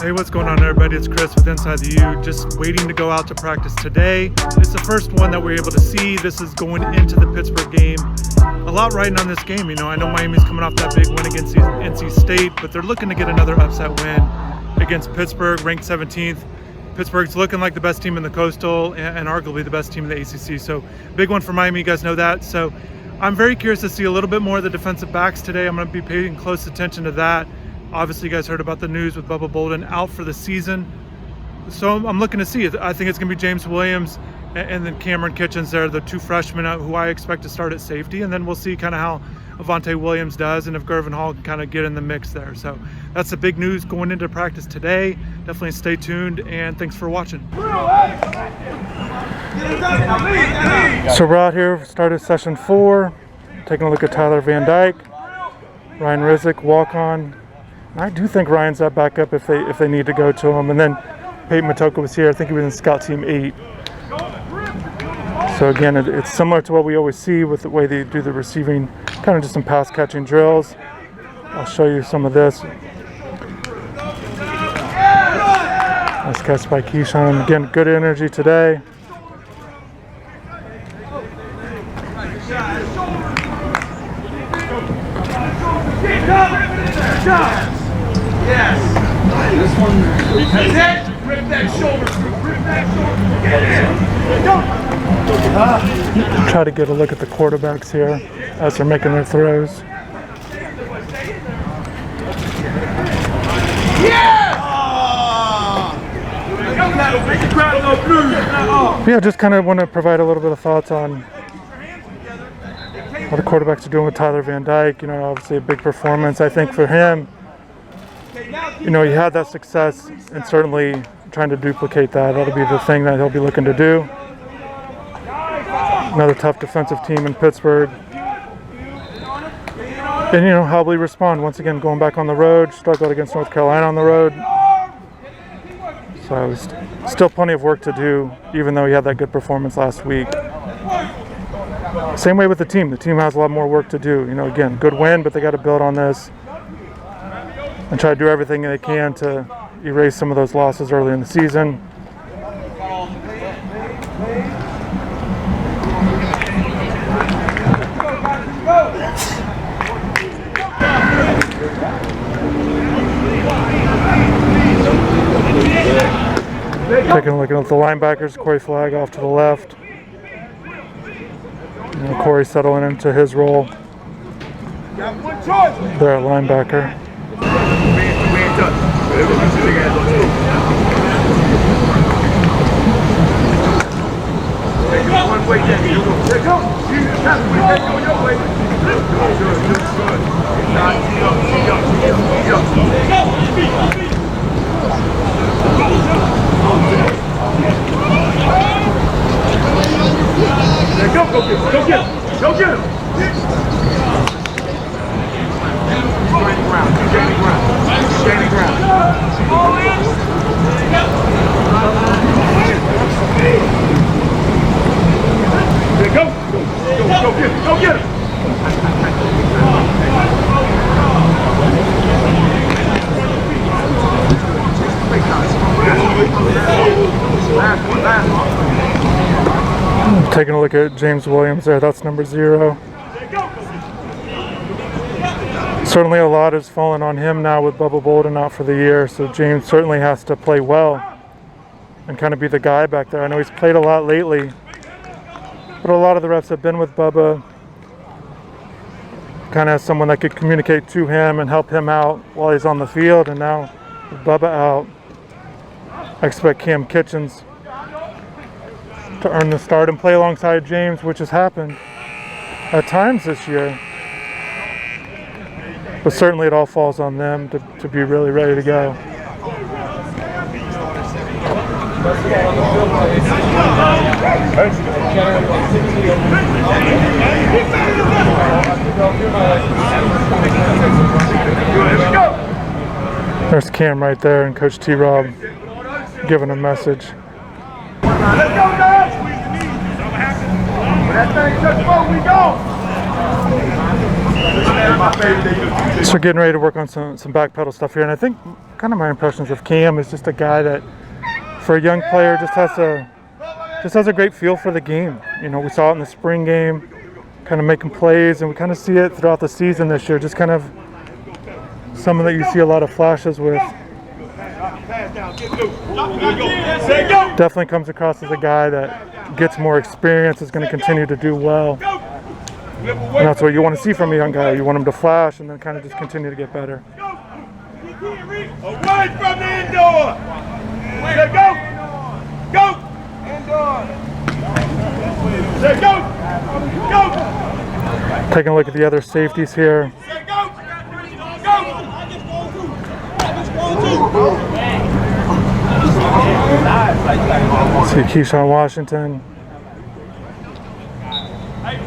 Hey, what's going on, everybody? It's Chris with InsideTheU. Just waiting to go out to practice today. It's the first one that we're able to see. This is going into the Pittsburgh game. A lot riding on this game. You know, I know Miami's coming off that big win against NC State, but they're looking to get another upset win against Pittsburgh, ranked 17th. Pittsburgh's looking like the best team in the Coastal and arguably the best team in the ACC. So big one for Miami. You guys know that. So I'm very curious to see a little bit more of the defensive backs today. I'm going to be paying close attention to that. Obviously, you guys heard about the news with Bubba Bolden out for the season. So I'm looking to see. I think it's going to be James Williams and then Cameron Kitchens there, the two freshmen who I expect to start at safety. And then we'll see kind of how Avante Williams does and if Gervin Hall can kind of get in the mix there. So that's the big news going into practice today. Definitely stay tuned, and thanks for watching. So we're out here, started session 4, taking a look at Tyler Van Dyke, Ryan Rizek, walk-on. I do think Ryan's that backup if they need to go to him. And then Peyton Matoka was here. I think he was in Scout Team 8. So again, it's similar to what we always see with the way they do the receiving, kind of just some pass catching drills. I'll show you some of this. Nice catch by Keyshawn. Again, good energy today. Yes. This one. Rip that shoulder. Rip that shoulder. Get in. Try to get a look at the quarterbacks here as they're making their throws. Yeah, just kind of want to provide a little bit of thoughts on what the quarterbacks are doing with Tyler Van Dyke. You know, obviously a big performance. I think for him, you know, he had that success and certainly trying to duplicate that. That'll be the thing that he'll be looking to do. Another tough defensive team in Pittsburgh. And, you know, how will he respond? Once again, going back on the road, struggled against North Carolina on the road. So still plenty of work to do, even though he had that good performance last week. Same way with the team. The team has a lot more work to do. You know, again, good win, but they got to build on this and try to do everything they can to erase some of those losses early in the season. Taking a look at the linebackers, Corey Flagg off to the left. You know, Corey settling into his role there at linebacker. Go get him! Go get him! Gaining ground. Go get him! Last one. Taking a look at James Williams there, that's number 0. Certainly a lot has fallen on him now with Bubba Bolden out for the year, so James certainly has to play well and kind of be the guy back there. I know he's played a lot lately, but a lot of the reps have been with Bubba, kind of as someone that could communicate to him and help him out while he's on the field. And now with Bubba out, I expect Cam Kitchens to earn the start and play alongside James, which has happened at times this year. But certainly it all falls on them to be really ready to go. There's Cam right there and Coach T-Rob giving a message. Let's go, guys! When that thing touch ball, we go! So we're getting ready to work on some back pedal stuff here, and I think kind of my impressions of Cam is just a guy that, for a young player, just has a great feel for the game. You know, we saw it in the spring game, kind of making plays, and we kind of see it throughout the season this year. Just kind of someone that you see a lot of flashes with. Definitely comes across as a guy that gets more experience, is going to continue to do well. And that's what you want to see from a young guy. You want him to flash and then kind of just continue to get better. Away from the indoor. Say go. Go. Indoor. Say go. Go. Taking a look at the other safeties here. Say go. See Keyshawn Washington.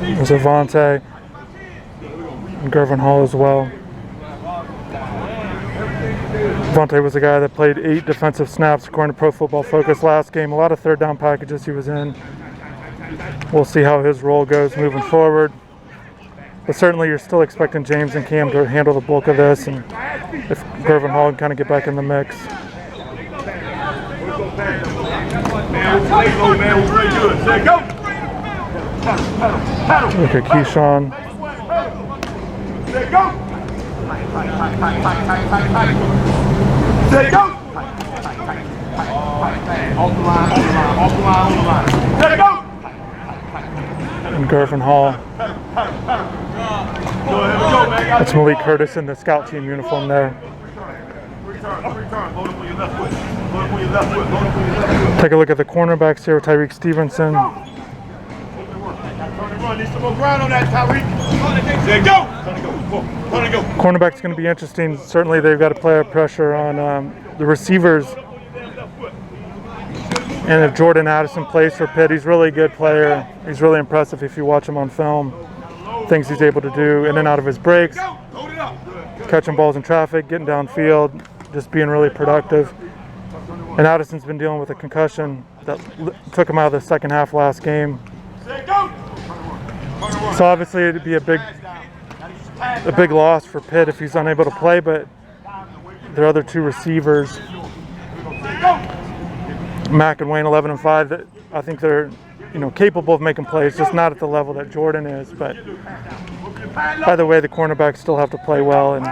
There's Avante. And Gervin Hall as well. Avante was a guy that played 8 defensive snaps according to Pro Football Focus last game. A lot of third down packages he was in. We'll see how his role goes moving forward. But certainly you're still expecting James and Cam to handle the bulk of this, and if Gervin Hall can kind of get back in the mix. Look at Keyshawn. Say go. Say go. Off the line, off the line, off the line. Say go. And Gervin Hall. That's Malik Curtis in the scout team uniform there. Take a look at the cornerbacks here. Tyreek Stevenson. Cornerback's going to be interesting. Certainly they've got to play pressure on the receivers. And if Jordan Addison plays for Pitt, he's really a good player. He's really impressive if you watch him on film. Things he's able to do in and out of his breaks. Catching balls in traffic, getting downfield, just being really productive. And Addison's been dealing with a concussion that took him out of the second half last game. So obviously it'd be a big loss for Pitt if he's unable to play, but their other 2 receivers, Mack and Wayne, 11 and 5, that I think they're capable of making plays, just not at the level that Jordan is. But either way, the cornerbacks still have to play well and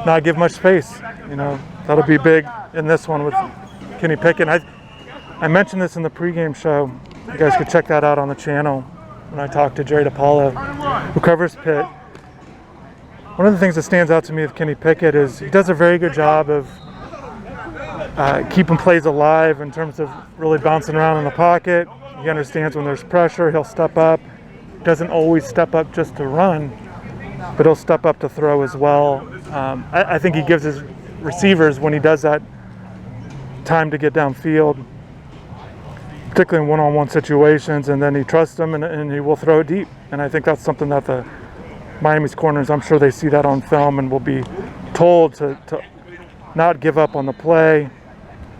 not give much space. That'll be big in this one with Kenny Pickett. I mentioned this in the pregame show. You guys could check that out on the channel when I talked to Jerry DePaula, who covers Pitt. One of the things that stands out to me with Kenny Pickett is he does a very good job of keeping plays alive in terms of really bouncing around in the pocket. He understands when there's pressure, he'll step up. Doesn't always step up just to run, but he'll step up to throw as well. I think he gives his receivers, when he does that, time to get downfield, particularly in one-on-one situations, and then he trusts them and he will throw it deep. And I think that's something that the Miami's corners, I'm sure they see that on film and will be told to not give up on the play,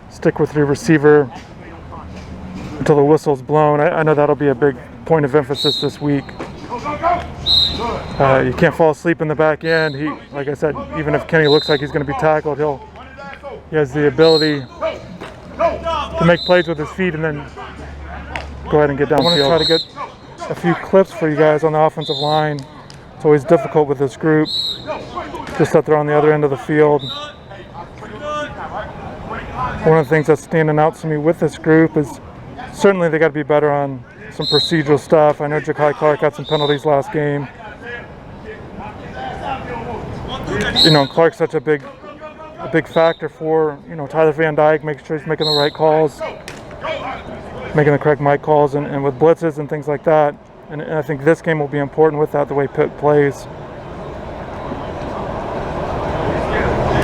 stick with your receiver until the whistle's blown. I know that'll be a big point of emphasis this week. You can't fall asleep in the back end. Like I said, even if Kenny looks like he's going to be tackled, he has the ability to make plays with his feet and then go ahead and get downfield. I want to try to get a few clips for you guys on the offensive line. It's always difficult with this group, just that they're on the other end of the field. One of the things that's standing out to me with this group is certainly they got to be better on some procedural stuff. I know Ja'Kai Clark had some penalties last game. Clark's such a big factor for Tyler Van Dyke, making sure he's making the right calls, making the correct mic calls, and with blitzes and things like that. And I think this game will be important with that, the way Pitt plays.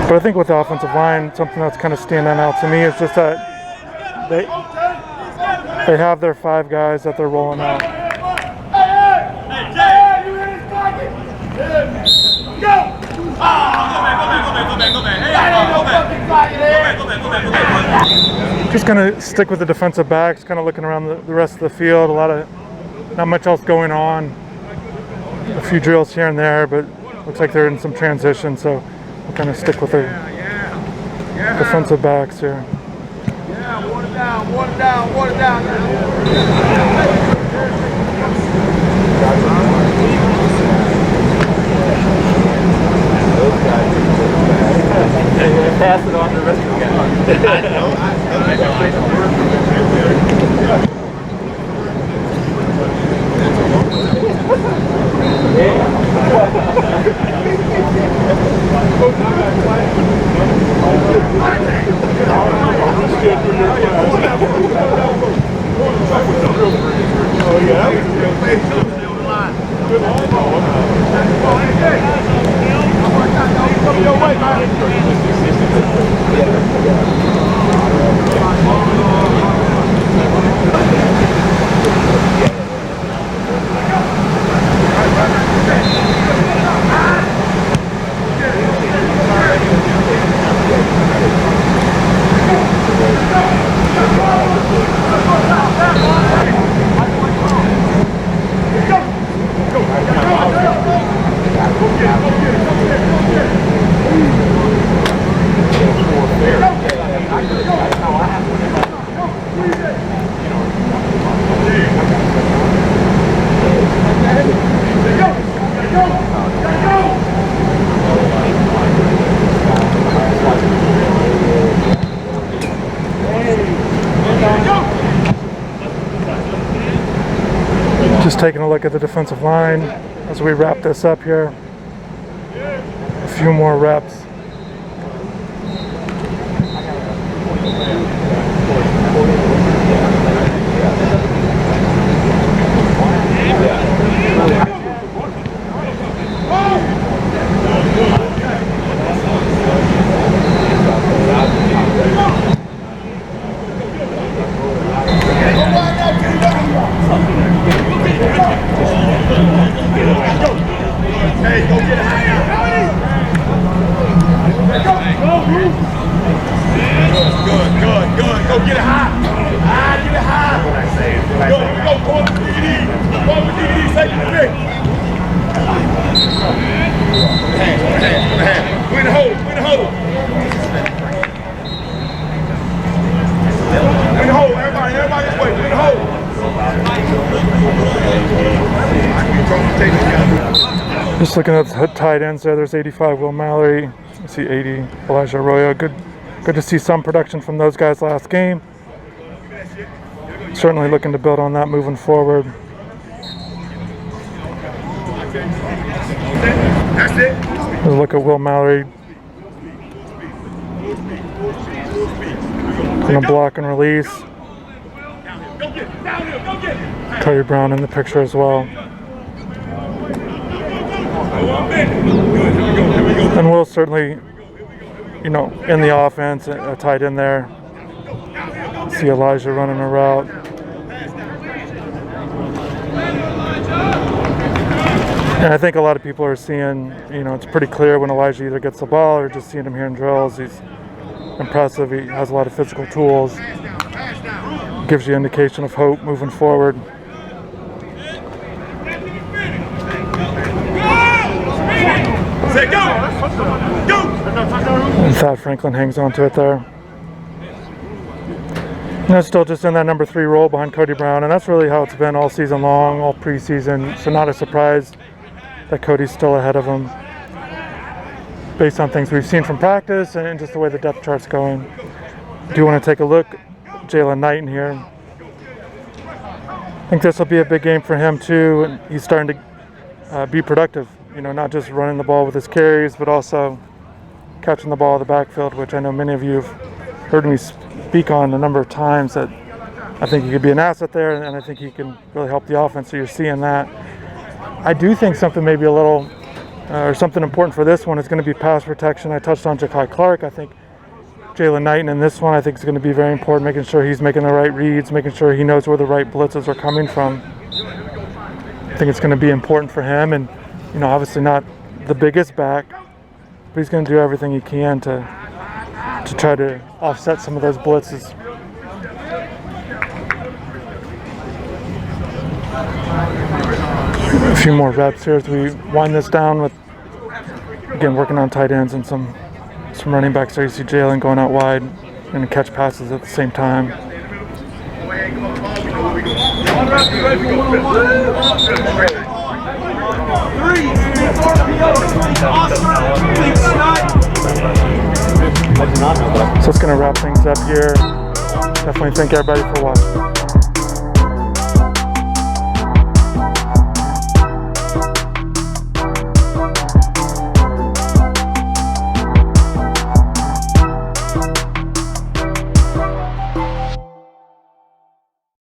But I think with the offensive line, something that's kind of standing out to me is just that they have their 5 guys that they're rolling out. Just going to stick with the defensive backs, kind of looking around the rest of the field. Not much else going on. A few drills here and there, but looks like they're in some transition, so we'll kind of stick with the defensive backs here. Yeah, water down, water down, water down. Pass it on to the rest of the guys. I know. Just taking a look at the defensive line as we wrap this up here. A few more reps. Hey, go get it high now. Good. Go get it high. Get it high. What I say. Go, go with DVD. Go with DVD. Take it to me. Hand. Win the hole. Win the hole. Win the hole. Everybody this way. Win the hole. Just looking at the tight ends there, there's 85 Will Mallory, I see 80 Elijah Arroyo. Good to see some production from those guys last game. Certainly looking to build on that moving forward. That's it. Let's look at Will Mallory. Gonna block and release. Cody Brown in the picture as well. And Will certainly, in the offense, a tight end there. See Elijah running a route. And I think a lot of people are seeing, it's pretty clear when Elijah either gets the ball or just seeing him here in drills. He's impressive. He has a lot of physical tools. Gives you indication of hope moving forward. Say go! Go! And Thad Franklin hangs on to it there. Still just in that number 3 role behind Cody Brown, and that's really how it's been all season long, all preseason. So not a surprise that Cody's still ahead of him based on things we've seen from practice and just the way the depth chart's going. Do you want to take a look? Jalen Knighton here. I think this will be a big game for him too, and he's starting to be productive. Not just running the ball with his carries, but also catching the ball in the backfield, which I know many of you have heard me speak on a number of times, that I think he could be an asset there, and I think he can really help the offense, so you're seeing that. I do think something maybe a little, or something important for this one is going to be pass protection. I touched on Ja'Kai Clark. I think Jalen Knighton in this one, I think is going to be very important, making sure he's making the right reads, making sure he knows where the right blitzes are coming from. I think it's going to be important for him, and obviously not the biggest back, but he's going to do everything he can to try to offset some of those blitzes. A few more reps here as we wind this down with, again, working on tight ends and some some running backs there. You see Jalen going out wide and catch passes at the same time. So it's going to wrap things up here. Definitely thank everybody for watching.